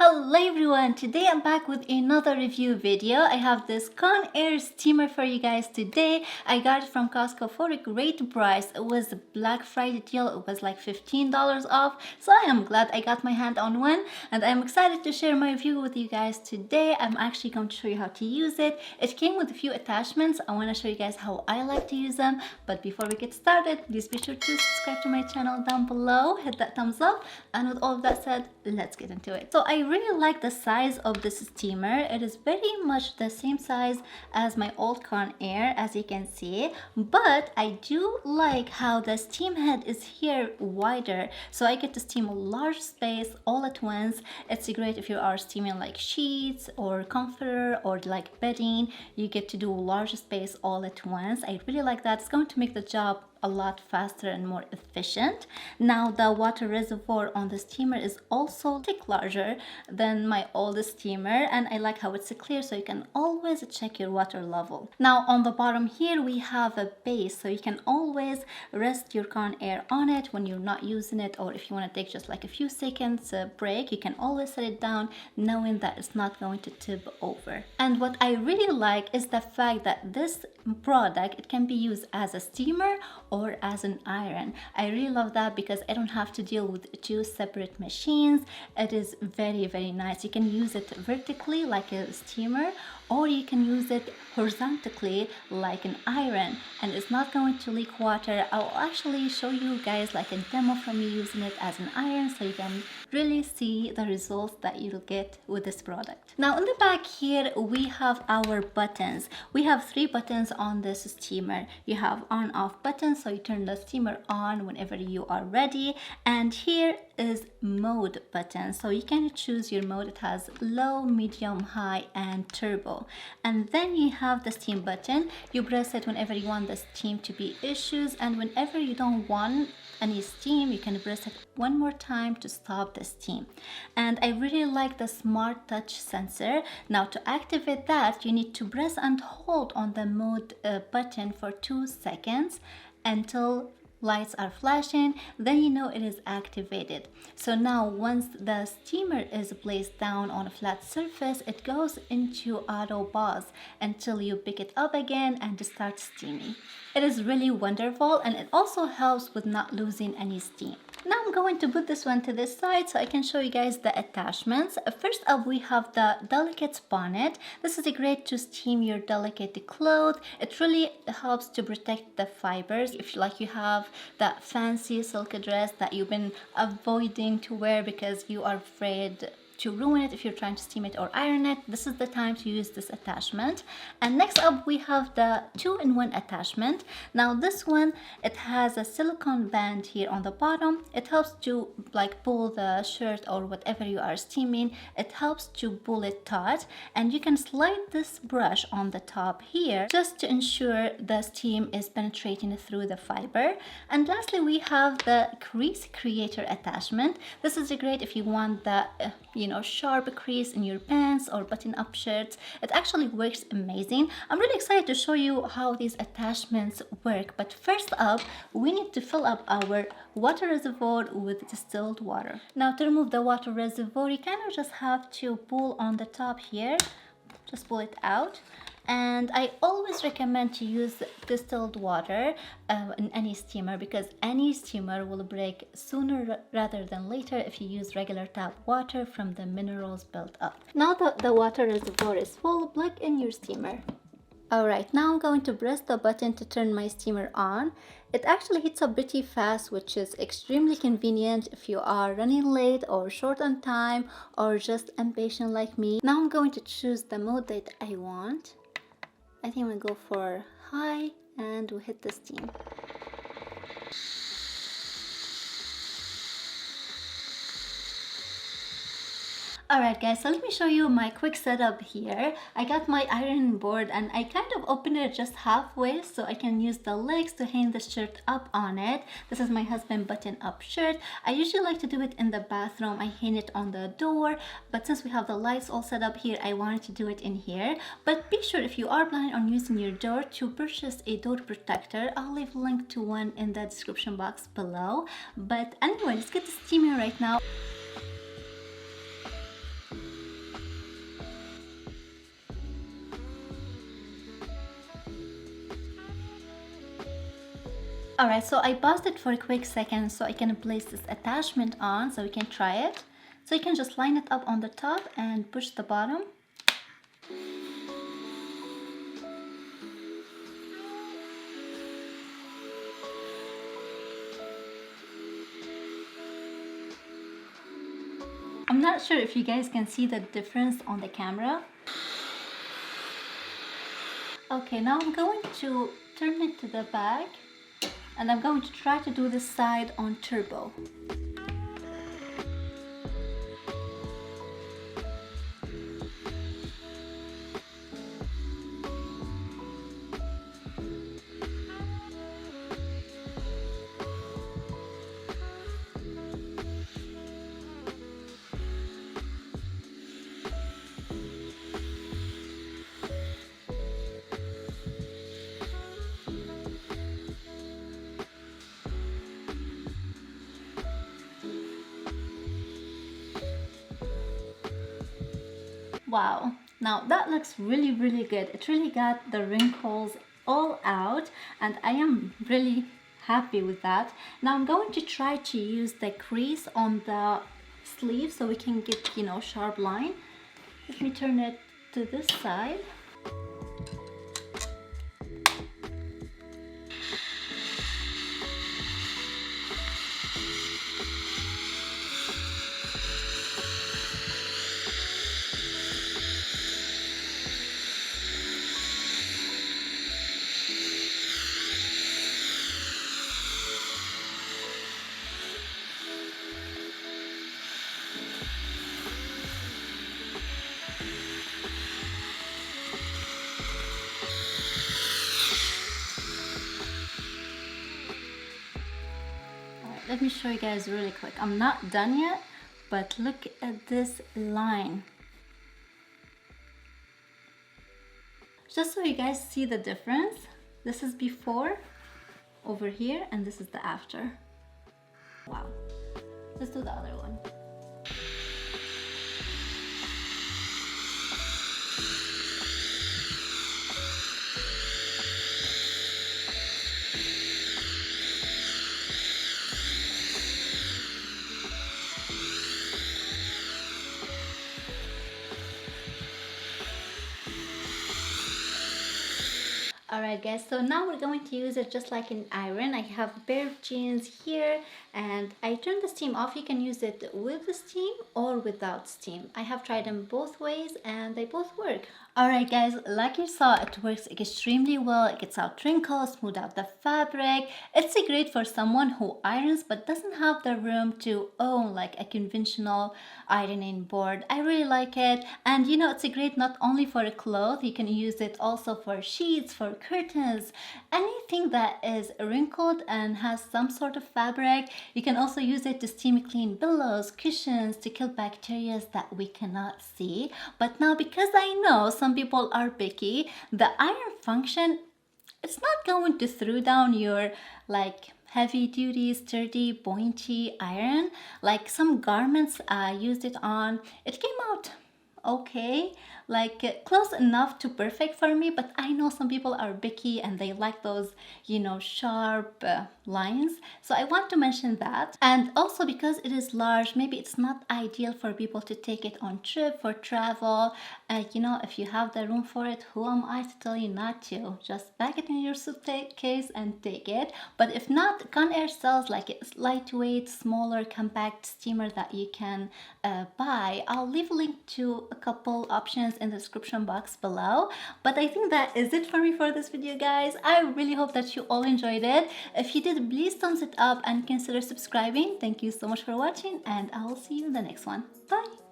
Hello everyone, today I'm back with another review video. I have this Conair steamer for you guys today. I got it from Costco for a great price. It was a Black Friday deal. It was like $15 off. So I am glad I got my hand on one and I'm excited to share my review with you guys today. I'm actually going to show you how to use it. It came with a few attachments. I want to show you guys how I like to use them. But before we get started, please be sure to subscribe to my channel down below. Hit that thumbs up. And with all of that said, let's get into it. So I really like the size of this steamer. It is very much the same size as my old Conair, as you can see, but I do like how the steam head is here wider, so I get to steam a large space all at once. It's great if you are steaming like sheets or comforter or like bedding. You get to do large space all at once. I really like that. It's going to make the job a lot faster and more efficient. Now the water reservoir on the steamer is also larger than my old steamer, and I like how it's clear, so you can always check your water level. Now on the bottom here we have a base, so you can always rest your Conair on it when you're not using it, or if you want to take just like a few seconds break, you can always set it down knowing that it's not going to tip over. And what I really like is the fact that this product, it can be used as a steamer or as an iron. I really love that because I don't have to deal with two separate machines. It is very nice. You can use it vertically like a steamer, or you can use it horizontally like an iron, and it's not going to leak water. I'll actually show you guys like a demo from me using it as an iron, so you can really see the results that you'll get with this product. Now in the back here we have our buttons. We have 3 buttons on this steamer. You have on off buttons, so you turn the steamer on whenever you are ready, and here is mode button, so you can choose your mode. It has low, medium, high and turbo. And then you have the steam button. You press it whenever you want the steam to be issued, and whenever you don't want any steam, you can press it one more time to stop the steam. And I really like the smart touch sensor. Now to activate that, you need to press and hold on the mode button for 2 seconds until lights are flashing, then you know it is activated. So now once the steamer is placed down on a flat surface, it goes into auto pause until you pick it up again and start steaming. It is really wonderful, and it also helps with not losing any steam. Now I'm going to put this one to this side so I can show you guys the attachments. First up we have the delicate bonnet. This is great to steam your delicate clothes. It really helps to protect the fibers. If you have that fancy silk dress that you've been avoiding to wear because you are afraid to ruin it if you're trying to steam it or iron it, this is the time to use this attachment. And next up we have the 2-in-1 attachment. Now this one, it has a silicone band here on the bottom. It helps to like pull the shirt or whatever you are steaming. It helps to pull it taut, and you can slide this brush on the top here just to ensure the steam is penetrating through the fiber. And lastly we have the crease creator attachment. This is great if you want the sharp crease in your pants or button-up shirts. It actually works amazing. I'm really excited to show you how these attachments work, but first up we need to fill up our water reservoir with distilled water. Now to remove the water reservoir, you kind of just have to pull on the top here, just pull it out. And I always recommend to use distilled water in any steamer, because any steamer will break sooner rather than later if you use regular tap water from the minerals built up. Now that the water reservoir is full, plug in your steamer. Alright, now I'm going to press the button to turn my steamer on. It actually heats up pretty fast, which is extremely convenient if you are running late or short on time or just impatient like me. Now I'm going to choose the mode that I want. I think we'll go for high and we'll hit the steam. Alright guys, so let me show you my quick setup here. I got my iron board and I kind of opened it just halfway so I can use the legs to hang the shirt up on it. This is my husband button up shirt. I usually like to do it in the bathroom. I hang it on the door, but since we have the lights all set up here, I wanted to do it in here. But be sure, if you are planning on using your door, to purchase a door protector. I'll leave a link to one in the description box below. But anyway, let's get steaming right now. Alright, so I paused it for a quick second so I can place this attachment on so we can try it. So you can just line it up on the top and push the bottom. I'm not sure if you guys can see the difference on the camera. Okay, now I'm going to turn it to the back and I'm going to try to do this side on turbo. Wow, now that looks really good. It really got the wrinkles all out and I am really happy with that. Now I'm going to try to use the crease on the sleeve so we can get, you know, sharp line. Let me turn it to this side. Let me show you guys really quick. I'm not done yet, but look at this line. Just so you guys see the difference, this is before over here and this is the after. Wow. Let's do the other one. Alright guys, so now we're going to use it just like an iron. I have a pair of jeans here and I turned the steam off. You can use it with the steam or without steam. I have tried them both ways and they both work. Alright guys, like you saw, it works extremely well. It gets out wrinkles, smooth out the fabric. It's great for someone who irons but doesn't have the room to own like a conventional ironing board. I really like it, and you know, it's great not only for clothes. You can use it also for sheets, for curtains, anything that is wrinkled and has some sort of fabric. You can also use it to steam clean pillows, cushions, to kill bacteria that we cannot see. But now, because I know some people are picky, the iron function, it's not going to throw down your like heavy duty, sturdy, pointy iron. Like some garments I used it on, it came out okay, like close enough to perfect for me, but I know some people are picky and they like those, you know, sharp lines, so I want to mention that. And also because it is large, maybe it's not ideal for people to take it on trip, for travel. You know, if you have the room for it, who am I to tell you not to? Just pack it in your suitcase and take it. But if not, Conair sells like a lightweight, smaller, compact steamer that you can buy. I'll leave a link to a couple options in the description box below. But I think that is it for me for this video, guys. I really hope that you all enjoyed it. If you did, please thumbs it up and consider subscribing. Thank you so much for watching, and I will see you in the next one. Bye.